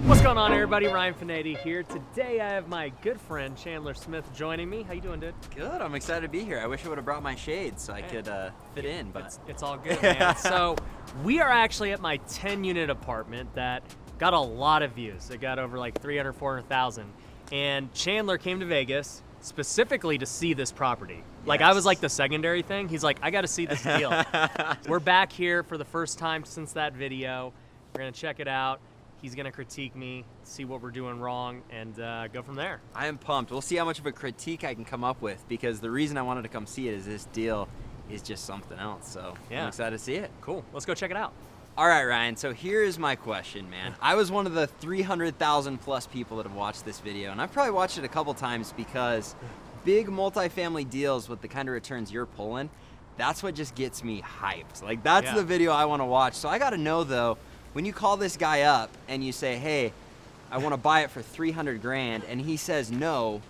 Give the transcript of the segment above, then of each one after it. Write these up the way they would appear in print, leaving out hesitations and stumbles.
What's going on, everybody? Ryan Pineda here. Today I have my good friend Chandler Smith joining me. How you doing, dude? Good. I'm excited to be here. I wish I would have brought my shades so I could fit in, but It's all good, man. So we are actually at my 10-unit apartment that got a lot of views. It got over like 300, 400,000. And Chandler came to Vegas specifically to see this property. Like, I was like the secondary thing. He's like, I got to see this deal. We're back here for the first time since that video. We're going to check it out. He's going to critique me, see what we're doing wrong, and go from there. I am pumped. We'll see how much of a critique I can come up with, because the reason I wanted to come see it is this deal is just something else. So I'm excited to see it. Cool. Let's go check it out. All right, Ryan. So here is my question, man. I was one of the 300,000 plus people that have watched this video, and I've probably watched it a couple times because big multifamily deals with the kind of returns you're pulling, that's what just gets me hyped. Like, that's the video I want to watch. So I got to know, though, when you call this guy up and you say, hey, I want to buy it for 300 grand, and he says no,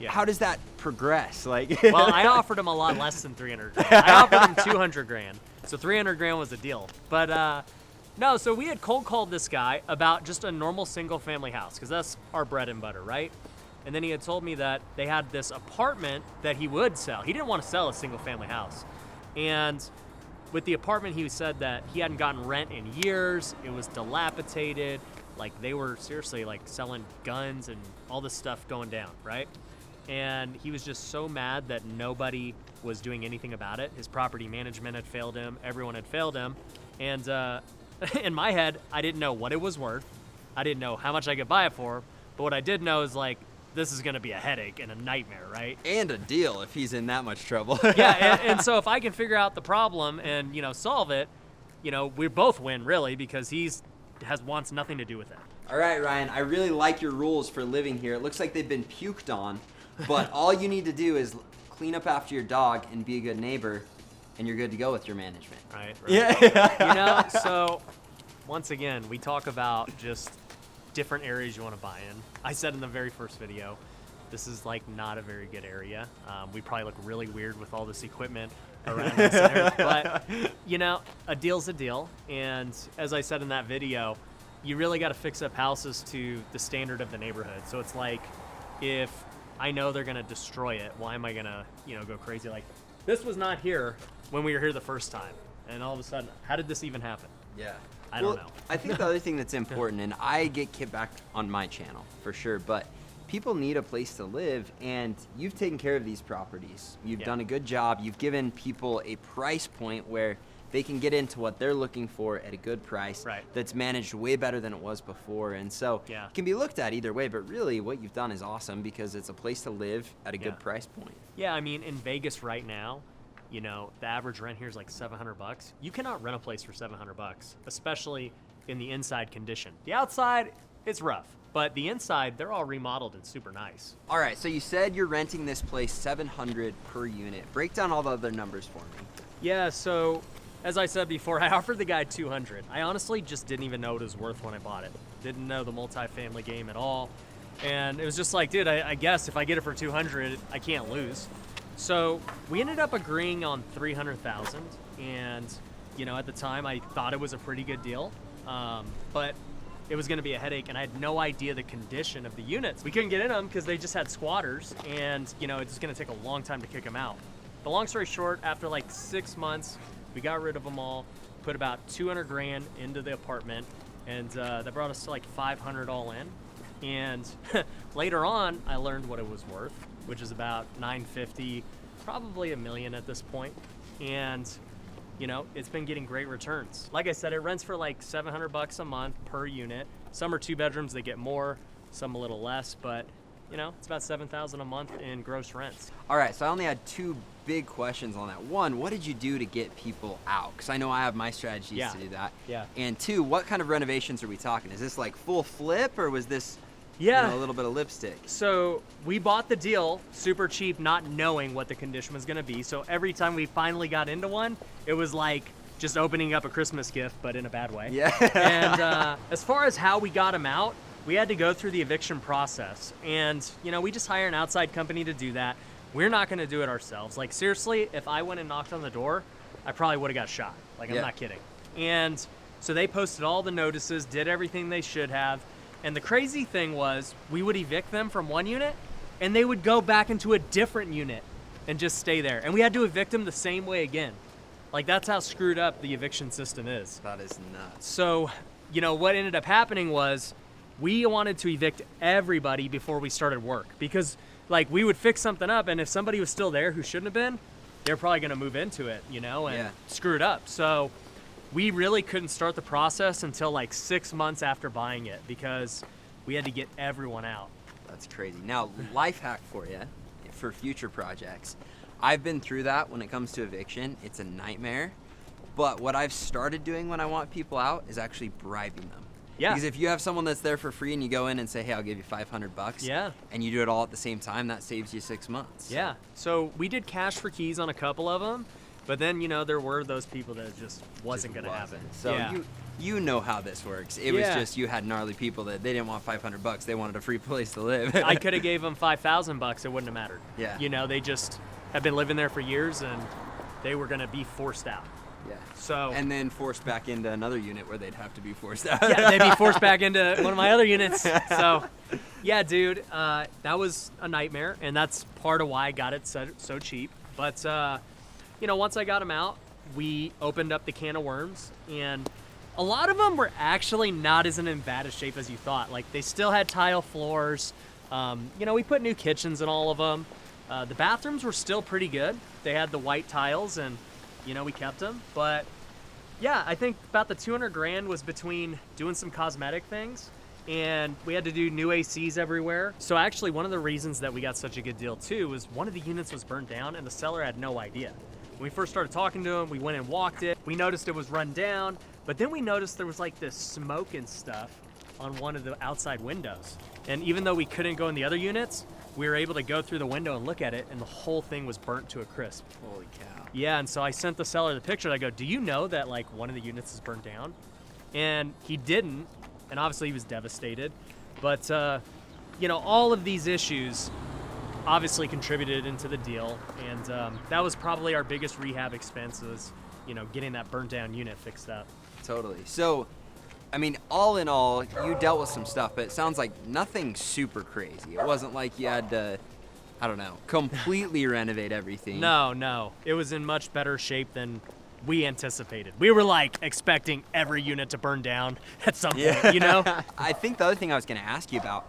how does that progress? Like, well, I offered him a lot less than 300 grand. I offered him 200 grand. So 300 grand was a deal. But no, so we had cold called this guy about just a normal single family house, because that's our bread and butter, right? And then he had told me that they had this apartment that he would sell. He didn't want to sell a single family house. And with the apartment, he said that he hadn't gotten rent in years. It was dilapidated. Like, they were seriously like selling guns and all this stuff going down, right? And he was just so mad that nobody was doing anything about it. His property management had failed him. Everyone had failed him. And in my head, I didn't know what it was worth. I didn't know how much I could buy it for. But what I did know is, like, this is going to be a headache and a nightmare, right? And a deal if he's in that much trouble. Yeah, and so if I can figure out the problem and, solve it, we both win, really, because wants nothing to do with it. All right, Ryan, I really like your rules for living here. It looks like they've been puked on, but all you need to do is clean up after your dog and be a good neighbor, and you're good to go with your management. Right. Yeah. So once again, we talk about just different areas you want to buy in. I said in the very first video, this is like not a very good area. We probably look really weird with all this equipment around us. But, a deal's a deal. And as I said in that video, you really got to fix up houses to the standard of the neighborhood. So it's like, if I know they're going to destroy it, why am I going to, go crazy? Like, this was not here when we were here the first time. And all of a sudden, how did this even happen? Yeah. I don't know. I think the other thing that's important, and I get kickback on my channel for sure, but people need a place to live, and you've taken care of these properties. You've done a good job. You've given people a price point where they can get into what they're looking for at a good price that's managed way better than it was before. And so it can be looked at either way, but really what you've done is awesome because it's a place to live at a good price point. Yeah, I mean, in Vegas right now, the average rent here is like $700. You cannot rent a place for $700, especially in the inside condition. The outside, it's rough, but the inside, they're all remodeled and super nice. All right, so you said you're renting this place $700 per unit. Break down all the other numbers for me. Yeah, so as I said before, I offered the guy $200. I honestly just didn't even know what it was worth when I bought it. Didn't know the multifamily game at all. And it was just like, dude, I guess if I get it for $200, I can't lose. So we ended up agreeing on $300,000, and at the time I thought it was a pretty good deal, but it was going to be a headache, and I had no idea the condition of the units. We couldn't get in them because they just had squatters, and it's just going to take a long time to kick them out. The long story short, after like 6 months, we got rid of them all, put about 200 grand into the apartment, and that brought us to like 500 all in. And later on, I learned what it was worth, which is about $950, probably $1 million at this point. And, it's been getting great returns. Like I said, it rents for like $700 a month per unit. Some are 2 bedrooms, they get more, some a little less, but it's about $7,000 a month in gross rents. All right, so I only had 2 big questions on that. 1, what did you do to get people out? Because I know I have my strategies to do that. Yeah. And 2, what kind of renovations are we talking? Is this like full flip, or was this a little bit of lipstick? So we bought the deal super cheap, not knowing what the condition was going to be. So every time we finally got into one, it was like just opening up a Christmas gift, but in a bad way. Yeah. And as far as how we got them out, we had to go through the eviction process. And, we just hire an outside company to do that. We're not going to do it ourselves. Like, seriously, if I went and knocked on the door, I probably would have got shot. Like, I'm not kidding. And so they posted all the notices, did everything they should have. And the crazy thing was, we would evict them from one unit, and they would go back into a different unit and just stay there. And we had to evict them the same way again. Like, that's how screwed up the eviction system is. That is nuts. So, you know, what ended up happening was we wanted to evict everybody before we started work, because, like, we would fix something up, and if somebody was still there who shouldn't have been, they're probably going to move into it, you know, and screw it up. So we really couldn't start the process until like 6 months after buying it, because we had to get everyone out. That's crazy. Now, life hack for you for future projects. I've been through that when it comes to eviction. It's a nightmare. But what I've started doing when I want people out is actually bribing them. Yeah. Because if you have someone that's there for free and you go in and say, hey, I'll give you $500, yeah, and you do it all at the same time, that saves you 6 months. Yeah. So we did cash for keys on a couple of them, but then, you know, there were those people that just wasn't going to happen. So yeah. you know how this works. It was just you had gnarly people that they didn't want $500. They wanted a free place to live. I could have gave them $5,000. It wouldn't have mattered. Yeah. You know, they just have been living there for years, and they were going to be forced out. Yeah. So. And then forced back into another unit where they'd have to be forced out. Yeah, they'd be forced back into one of my other units. So, yeah, dude, that was a nightmare, and that's part of why I got it so cheap. But, you know, once I got them out, we opened up the can of worms, and a lot of them were actually not as in bad a shape as you thought. Like, they still had tile floors. You know, we put new kitchens in all of them. The bathrooms were still pretty good. They had the white tiles, and you know, we kept them. But yeah, I think about the 200 grand was between doing some cosmetic things, and we had to do new ACs everywhere. So actually, one of the reasons that we got such a good deal too was one of the units was burnt down, and the seller had no idea. When we first started talking to him, we went and walked it. We noticed it was run down, but then we noticed there was like this smoke and stuff on one of the outside windows. And even though we couldn't go in the other units, we were able to go through the window and look at it, and the whole thing was burnt to a crisp. Holy cow. Yeah, and so I sent the seller the picture. I go, do you know that like one of the units is burnt down? And he didn't, and obviously he was devastated. But, you know, all of these issues obviously contributed into the deal, and that was probably our biggest rehab expenses, you know, getting that burnt down unit fixed up. Totally. So, I mean, all in all, you dealt with some stuff, but it sounds like nothing super crazy. It wasn't like you had to, I don't know, completely renovate everything. No. It was in much better shape than we anticipated. We were like expecting every unit to burn down at some point, you know? I think the other thing I was going to ask you about,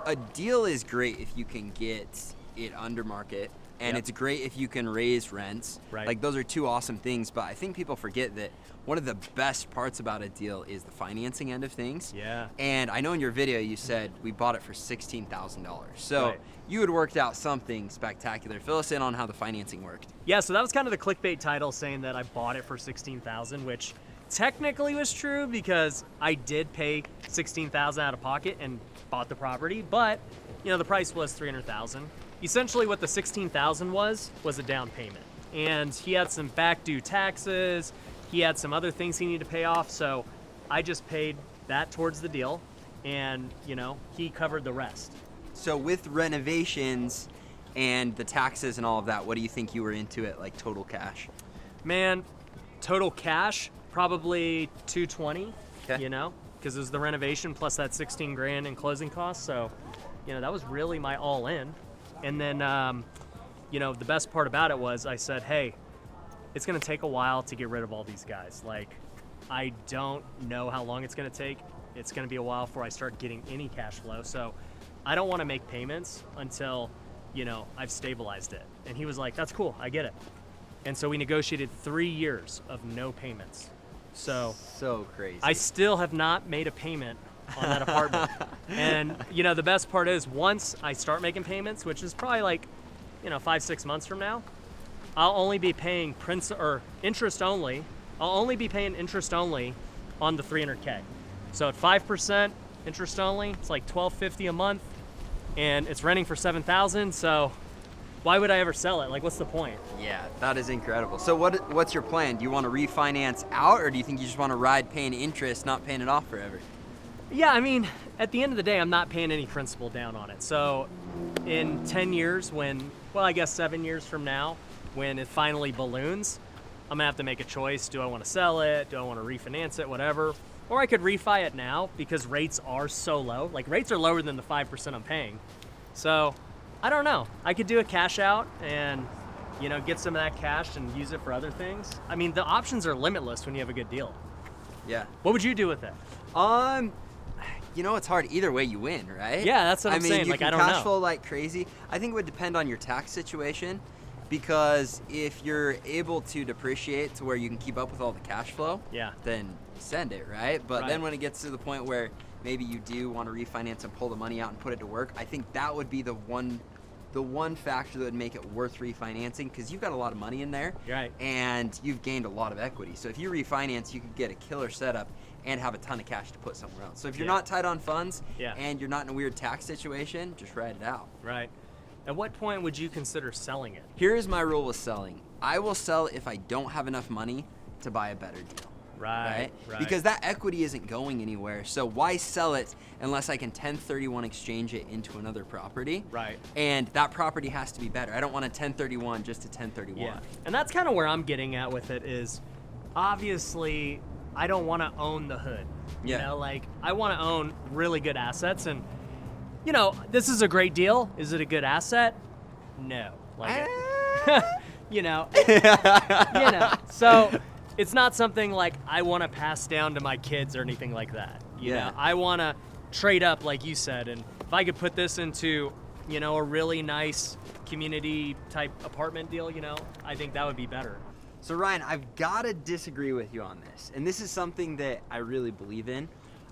a deal is great if you can get it under market, and it's great if you can raise rents. Right. Like, those are two awesome things, but I think people forget that one of the best parts about a deal is the financing end of things. Yeah. And I know in your video you said we bought it for $16,000. So you had worked out something spectacular. Fill us in on how the financing worked. Yeah, so that was kind of the clickbait title, saying that I bought it for $16,000, which technically was true because I did pay $16,000 out of pocket and bought the property, but you know, the price was $300,000. Essentially what the $16,000 was a down payment. And he had some back due taxes, he had some other things he needed to pay off, so I just paid that towards the deal, and you know, he covered the rest. So with renovations and the taxes and all of that, what do you think you were into it, like total cash? Man, total cash, probably $220, Okay. you know, because it was the renovation plus that 16 grand in closing costs. So, you know, that was really my all in. And then, you know, the best part about it was I said, hey, it's going to take a while to get rid of all these guys. Like, I don't know how long it's going to take. It's going to be a while before I start getting any cash flow. So I don't want to make payments until, you know, I've stabilized it. And he was like, that's cool. I get it. And so we negotiated 3 years of no payments. So crazy. I still have not made a payment on that apartment. And, you know, the best part is once I start making payments, which is probably like, you know, 5-6 months from now, I'll only be paying interest only. I'll only be paying interest only on the $300K. So at 5% interest only, it's like $1,250 a month, and it's renting for $7,000. So why would I ever sell it? Like, what's the point? Yeah, that is incredible. So what's your plan? Do you want to refinance out, or do you think you just want to ride paying interest, not paying it off forever? Yeah, I mean, at the end of the day, I'm not paying any principal down on it. So in 10 years I guess 7 years from now, when it finally balloons, I'm gonna have to make a choice. Do I want to sell it? Do I want to refinance it? Whatever. or I could refi it now because rates are so low. Like, rates are lower than the 5% I'm paying. So I don't know. I could do a cash out and, you know, get some of that cash and use it for other things. I mean, the options are limitless when you have a good deal. Yeah. What would you do with it? You know, it's hard. Either way, you win, right? Yeah, that's what I'm saying. You Like, can I don't know. cash flow like crazy. I think it would depend on your tax situation, because if you're able to depreciate to where you can keep up with all the cash flow, Yeah. then send it, right? But Right. then when it gets to the point where maybe you do want to refinance and pull the money out and put it to work, I think that would be the one factor that would make it worth refinancing, because you've got a lot of money in there, Right. and you've gained a lot of equity. So if you refinance, you could get a killer setup and have a ton of cash to put somewhere else. So if you're Yeah. not tight on funds, Yeah. and you're not in a weird tax situation, just ride it out. Right. At what point would you consider selling it? Here's my rule with selling. I will sell if I don't have enough money to buy a better deal. Right. Because that equity isn't going anywhere. So why sell it unless I can 1031 exchange it into another property? Right. And that property has to be better. I don't want a 1031 just to 1031. Yeah. And that's kind of where I'm getting at with it is, obviously, I don't want to own the hood. You Yeah. know, like, I want to own really good assets. And, you know, this is a great deal. Is it a good asset? No. Like, you know. So it's not something like I want to pass down to my kids or anything like that. You Yeah. know, I want to trade up, like you said. And if I could put this into, you know, a really nice community type apartment deal, you know, I think that would be better. So Ryan, I've got to disagree with you on this. And this is something that I really believe in.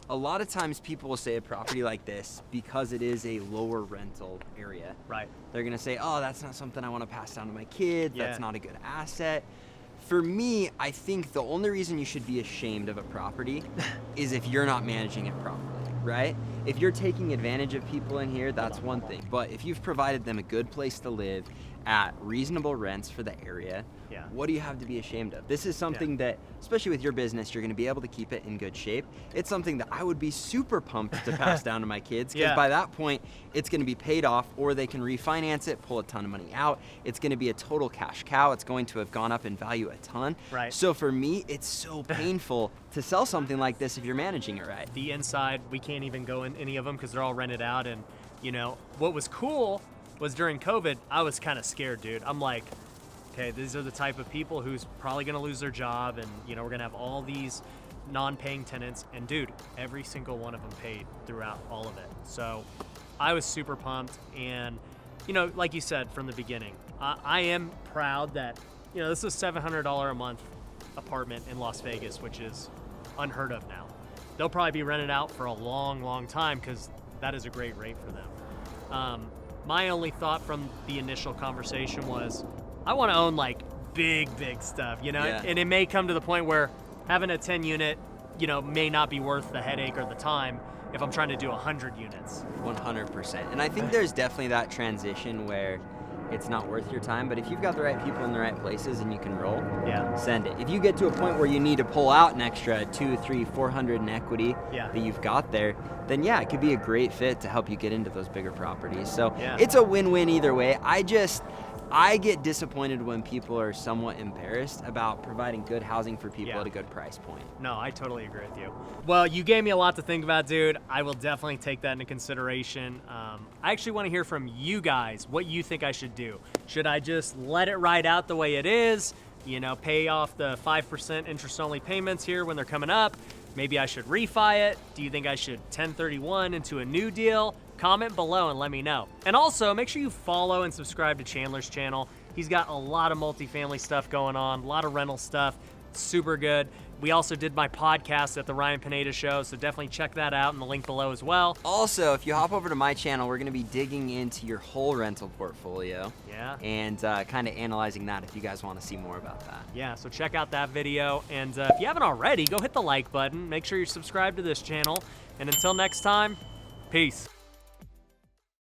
A lot of times people will say a property like this, because it is a lower rental area, Right. they're going to say, oh, that's not something I want to pass down to my kids. Yeah. That's not a good asset. For me, I think the only reason you should be ashamed of a property is if you're not managing it properly, right? If you're taking advantage of people in here, that's one thing. But if you've provided them a good place to live at reasonable rents for the area, Yeah. what do you have to be ashamed of? This is something that, especially with your business, you're going to be able to keep it in good shape. It's something that I would be super pumped to pass down to my kids, because Yeah. by that point, it's going to be paid off, or they can refinance it, pull a ton of money out. It's going to be a total cash cow. It's going to have gone up in value a ton. Right. So for me, it's so painful to sell something like this if you're managing it right. The inside, we can't even go in any of them because they're all rented out. And, you know, what was cool was during COVID, I was kind of scared, dude. I'm like, okay, these are the type of people who's probably going to lose their job. And, you know, we're going to have all these non-paying tenants. And, dude, every single one of them paid throughout all of it. So I was super pumped. And, you know, like you said from the beginning, I am proud that, you know, this is a $700 a month apartment in Las Vegas, which is unheard of now. They'll probably be rented out for a long, long time because that is a great rate for them. My only thought from the initial conversation was, I want to own like big stuff, you know? Yeah. And it may come to the point where having a 10 unit, you know, may not be worth the headache or the time if I'm trying to do 100 units. 100%. And I think there's definitely that transition where it's not worth your time, but if you've got the right people in the right places and you can roll, Yeah. send it. If you get to a point where you need to pull out an extra 200, 300, 400 in equity Yeah. that you've got there, then yeah, it could be a great fit to help you get into those bigger properties. So Yeah. it's a win-win either way. I get disappointed when people are somewhat embarrassed about providing good housing for people Yeah. at a good price point. No, I totally agree with you. Well, you gave me a lot to think about, dude. I will definitely take that into consideration. I actually want to hear from you guys what you think I should do. Should I just let it ride out the way it is? You know, pay off the 5% interest-only payments here when they're coming up? Maybe I should refi it? Do you think I should 1031 into a new deal? Comment below and let me know. And also, make sure you follow and subscribe to Chandler's channel. He's got a lot of multifamily stuff going on, a lot of rental stuff. Super good. We also did my podcast at the Ryan Pineda Show, so definitely check that out in the link below as well. Also, if you hop over to my channel, we're going to be digging into your whole rental portfolio. Yeah. And kind of analyzing that if you guys want to see more about that. Yeah, so check out that video. And if you haven't already, go hit the like button. Make sure you're subscribed to this channel. And until next time, peace.